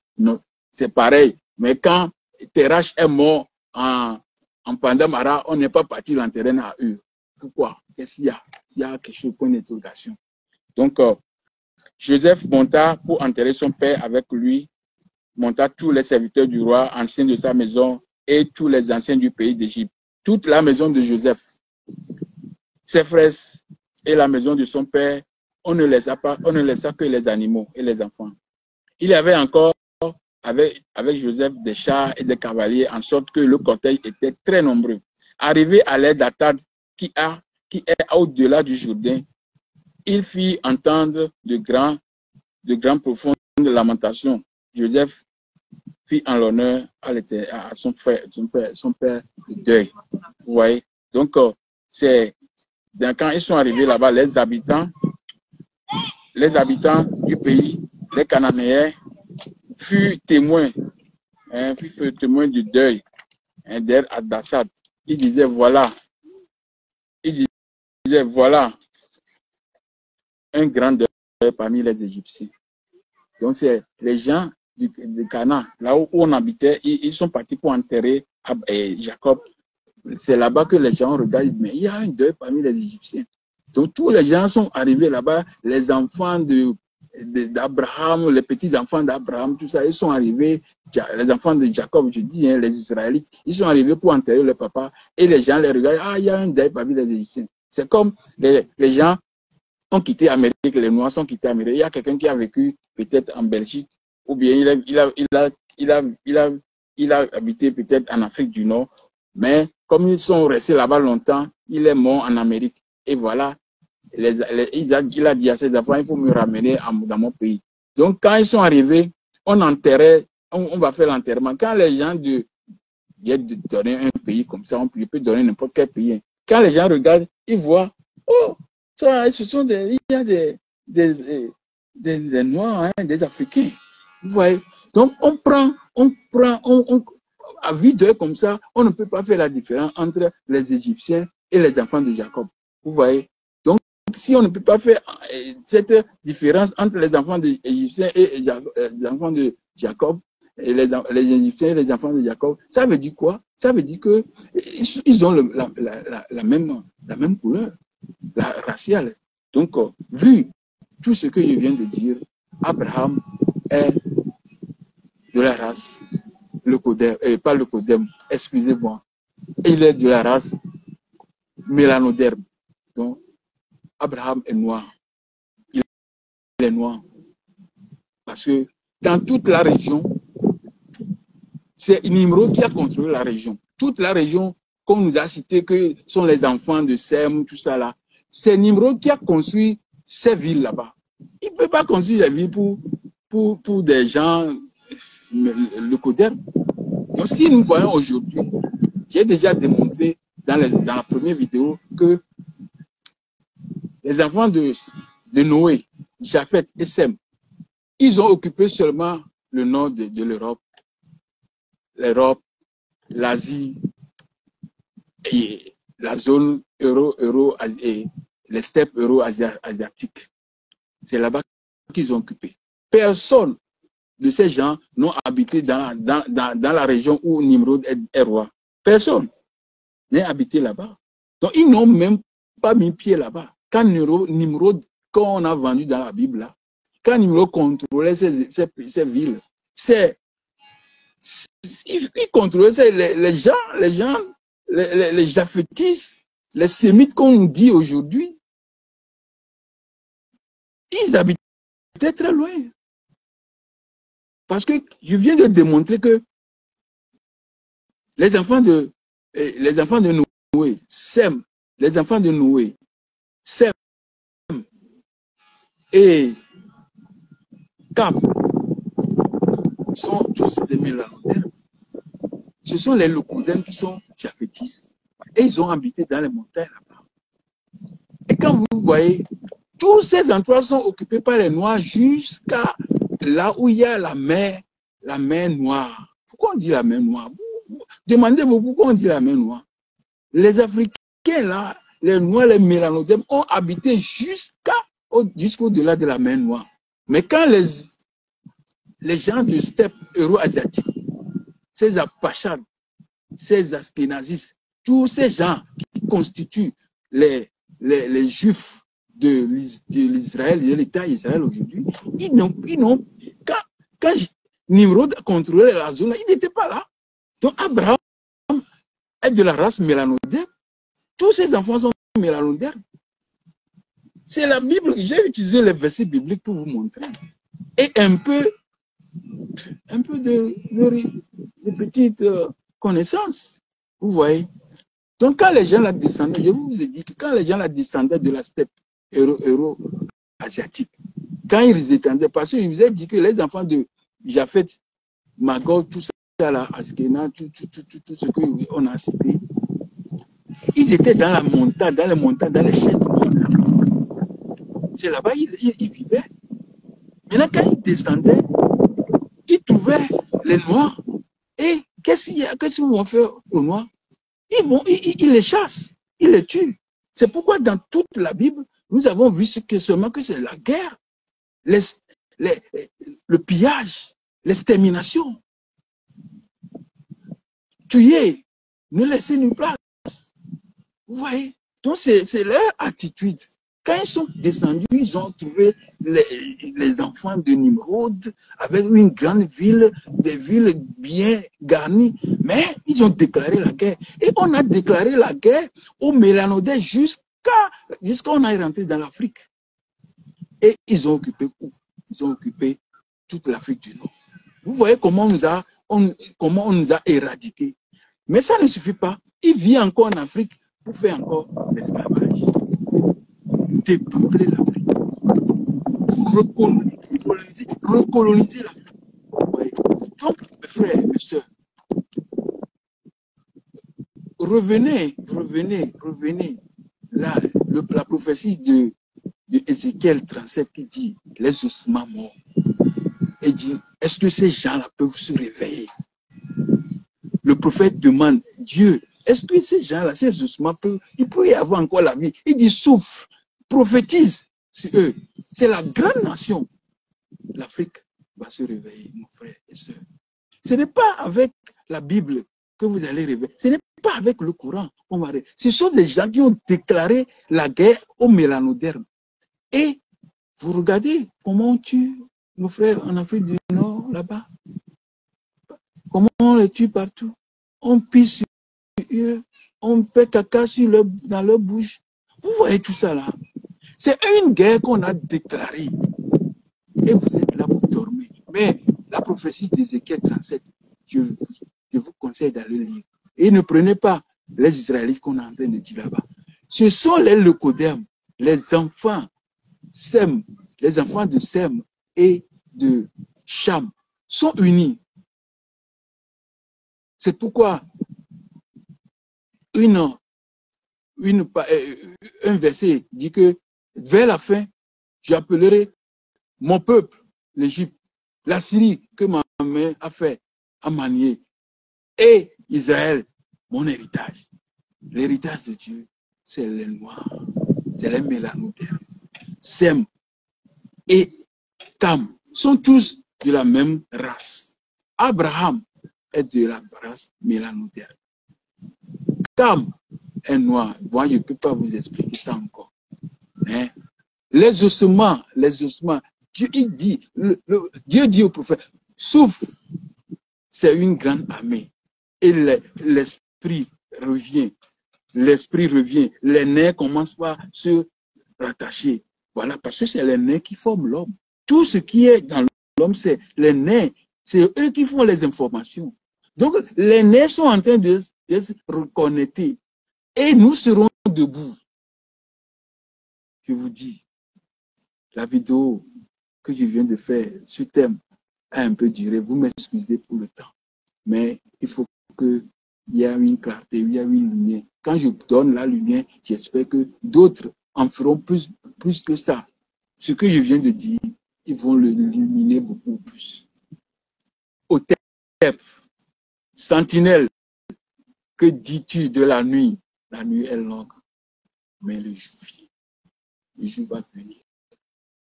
c'est pareil. Mais quand Terach est mort en Pandamara, on n'est pas parti l'enterrer à eux. Pourquoi? Qu'est-ce qu'il y a? Il y a quelque chose, point d'interrogation. Donc, Joseph monta pour enterrer son père avec lui, monta tous les serviteurs du roi, anciens de sa maison, et tous les anciens du pays d'Égypte. Toute la maison de Joseph, ses frères et la maison de son père, on ne laissa que les animaux et les enfants. Il y avait encore avec Joseph des chars et des cavaliers, en sorte que le cortège était très nombreux. Arrivé à l'aide d'Atad, qui est au-delà du Jourdain, il fit entendre de grandes profondes lamentations. Joseph fit en l'honneur à son frère, son père de deuil. Vous voyez? Donc, quand ils sont arrivés là-bas, les habitants du pays, les Cananéens, furent témoins du deuil d'Assad. Ils disaient voilà un grand deuil parmi les Égyptiens. Donc, c'est les gens de Canaan, là où on habitait, ils sont partis pour enterrer Jacob. C'est là-bas que les gens regardent, mais il y a un deuil parmi les Égyptiens. Donc, tous les gens sont arrivés là-bas, les enfants d'Abraham, les petits-enfants d'Abraham, tout ça, ils sont arrivés, les enfants de Jacob, je dis, les Israélites, ils sont arrivés pour enterrer le papa, et les gens les regardent, il y a un deuil parmi les Égyptiens. C'est comme les gens ont quitté l'Amérique, les Noirs sont quittés l'Amérique. Il y a quelqu'un qui a vécu peut-être en Belgique, ou bien il a habité peut-être en Afrique du Nord, mais comme ils sont restés là-bas longtemps, il est mort en Amérique. Et voilà, il a dit à ses enfants, il faut me ramener dans mon pays. Donc, quand ils sont arrivés, on va faire l'enterrement. Quand les gens de donner un pays comme ça, on peut donner n'importe quel pays. Quand les gens regardent, ils voient, oh, ça, il y a des Noirs, hein, des Africains. Vous voyez? Donc, à vue d'œil comme ça, on ne peut pas faire la différence entre les Égyptiens et les enfants de Jacob. Vous voyez? Donc, si on ne peut pas faire cette différence entre les enfants des Égyptiens et les enfants de Jacob, et les Égyptiens et les enfants de Jacob, ça veut dire quoi? Ça veut dire qu'ils ont la même couleur, la raciale. Donc, vu tout ce que je viens de dire, Abraham est de la race, pas le Codem, excusez-moi, il est de la race mélanoderme. Abraham est noir. Il est noir. Parce que dans toute la région, c'est Nimrod qui a contrôlé la région. Toute la région qu'on nous a cité, que sont les enfants de Sem, tout ça là, c'est Nimrod qui a construit ces villes là-bas. Il ne peut pas construire des villes pour des gens le côté. Donc si nous voyons aujourd'hui, j'ai déjà démontré dans la première vidéo que les enfants de Noé, Japheth et Sem, ils ont occupé seulement le nord de l'Europe, l'Asie et la zone et les steppes euro-asiatiques. C'est là-bas qu'ils ont occupé. Personne de ces gens n'ont habité dans la région où Nimrod est roi. Personne n'est habité là-bas. Donc, ils n'ont même pas mis pied là-bas. Quand Nimrod, quand on a vendu dans la Bible, là, quand Nimrod contrôlait ces villes, il contrôlait les gens, les Japhétis, les Sémites qu'on nous dit aujourd'hui, ils habitaient très loin. Parce que je viens de démontrer que les enfants de Noé, Sem, les enfants de Noé, Sem et Cap sont tous des mélanodères. Ce sont les Lokoudem qui sont Japhétis et ils ont habité dans les montagnes là-bas. Et quand vous voyez, tous ces endroits sont occupés par les Noirs jusqu'à là où il y a la mer Noire. Pourquoi on dit la mer Noire? Demandez-vous pourquoi on dit la mer Noire. Les Africains là, les Noirs, les mélanodèmes ont habité jusqu'au-delà de la mer Noire. Mais quand les gens de steppe euro-asiatique, ces Apachades, ces Askénazis, tous ces gens qui constituent les Juifs de l'Israël, de l'État Israël aujourd'hui, ils n'ont quand Nimrod contrôlait la zone, il n'était pas là. Donc Abraham est de la race mélanodère. Tous ses enfants sont mélanodères. C'est la Bible. J'ai utilisé les versets bibliques pour vous montrer. Et un peu de petites connaissances. Vous voyez. Donc quand les gens la descendaient, je vous ai dit que quand les gens la descendaient de la steppe euro-asiatique, quand ils étendaient, parce qu'ils vous ont dit que les enfants de Japheth, Magog, tout ça là, Askéna, tout ce qu'on a cité, ils étaient dans la montagne, dans les chaînes. C'est là-bas ils vivaient. Maintenant, quand ils descendaient, ils trouvaient les Noirs. Et qu'est-ce qu'ils vont faire aux Noirs? Ils les chassent, ils les tuent. C'est pourquoi dans toute la Bible, nous avons vu seulement que c'est la guerre, le pillage, l'extermination. Tuer, ne laisser nulle place. Vous voyez? Donc c'est leur attitude. Quand ils sont descendus, ils ont trouvé les enfants de Nimrod avec une grande ville, des villes bien garnies, mais ils ont déclaré la guerre. Et on a déclaré la guerre aux Mélanodais jusqu'à on est rentré dans l'Afrique. Et ils ont occupé où? Ils ont occupé toute l'Afrique du Nord. Vous voyez comment on nous a éradiqués. Mais ça ne suffit pas. Il vit encore en Afrique pour faire encore l'esclavage. Dépeupler l'Afrique, recoloniser l'Afrique. Donc, mes frères, mes soeurs, revenez. Là, la prophétie de Ézéchiel 37 qui dit les ossements morts. Et dit, est-ce que ces gens-là peuvent se réveiller? Le prophète demande, Dieu, est-ce que ces gens-là, ces ossements, il peut y avoir encore la vie? Il dit, souffle, prophétise sur eux. C'est la grande nation. L'Afrique va se réveiller, mon frère et soeur. Ce n'est pas avec la Bible que vous allez réveiller. Ce n'est pas avec le Coran qu'on va réveiller. Ce sont des gens qui ont déclaré la guerre aux mélanodermes. Et vous regardez comment on tue nos frères en Afrique du Nord, là-bas. Comment on les tue partout. On pisse sur eux, on fait caca dans leur bouche. Vous voyez tout ça là. C'est une guerre qu'on a déclarée. Et vous êtes là, vous dormez. Mais la prophétie d'Ézéchiel 37, je vous conseille d'aller lire. Et ne prenez pas les Israélites qu'on est en train de dire là-bas. Ce sont les Lekodem, les enfants Sem, les enfants de Sem et de Cham sont unis. C'est pourquoi un verset dit que vers la fin, j'appellerai mon peuple, l'Égypte, la Syrie que ma main a fait, a manié, et Israël, mon héritage. L'héritage de Dieu, c'est les Noirs, c'est les Mélanotaires. Sem et Cam sont tous de la même race. Abraham est de la race Mélanotaire. Cam est noir. Moi, je ne peux pas vous expliquer ça encore. Hein? Les ossements, Dieu dit au prophète, souffle, c'est une grande armée. Et l'esprit revient. Les nerfs commencent par se rattacher. Voilà, parce que c'est les nerfs qui forment l'homme. Tout ce qui est dans l'homme, c'est les nerfs. C'est eux qui font les informations. Donc, les nerfs sont en train de se reconnecter. Et nous serons debout. Je vous dis, la vidéo que je viens de faire, ce thème a un peu duré. Vous m'excusez pour le temps. Mais il faut qu'il y ait une clarté, il y ait une lumière. Quand je donne la lumière, j'espère que d'autres en feront plus que ça. Ce que je viens de dire, ils vont l'illuminer beaucoup plus. Hotep, sentinelle, que dis-tu de la nuit? La nuit est longue, mais le jour vient. Le jour va venir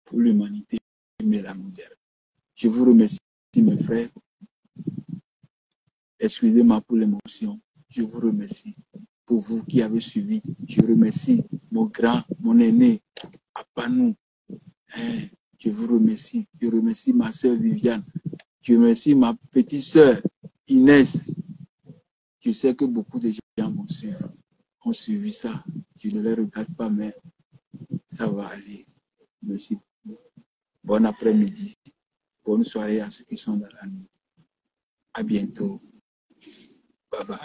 pour l'humanité, mais la moderne. Je vous remercie, mes frères. Excusez-moi pour l'émotion. Je vous remercie pour vous qui avez suivi. Je remercie mon grand, mon aîné, Apanou. Je vous remercie. Je remercie ma soeur Viviane. Je remercie ma petite soeur Inès. Je sais que beaucoup de gens ont suivi ça. Je ne les regarde pas, mais ça va aller. Merci. Bon après-midi. Bonne soirée à ceux qui sont dans la nuit. À bientôt. Bye bye.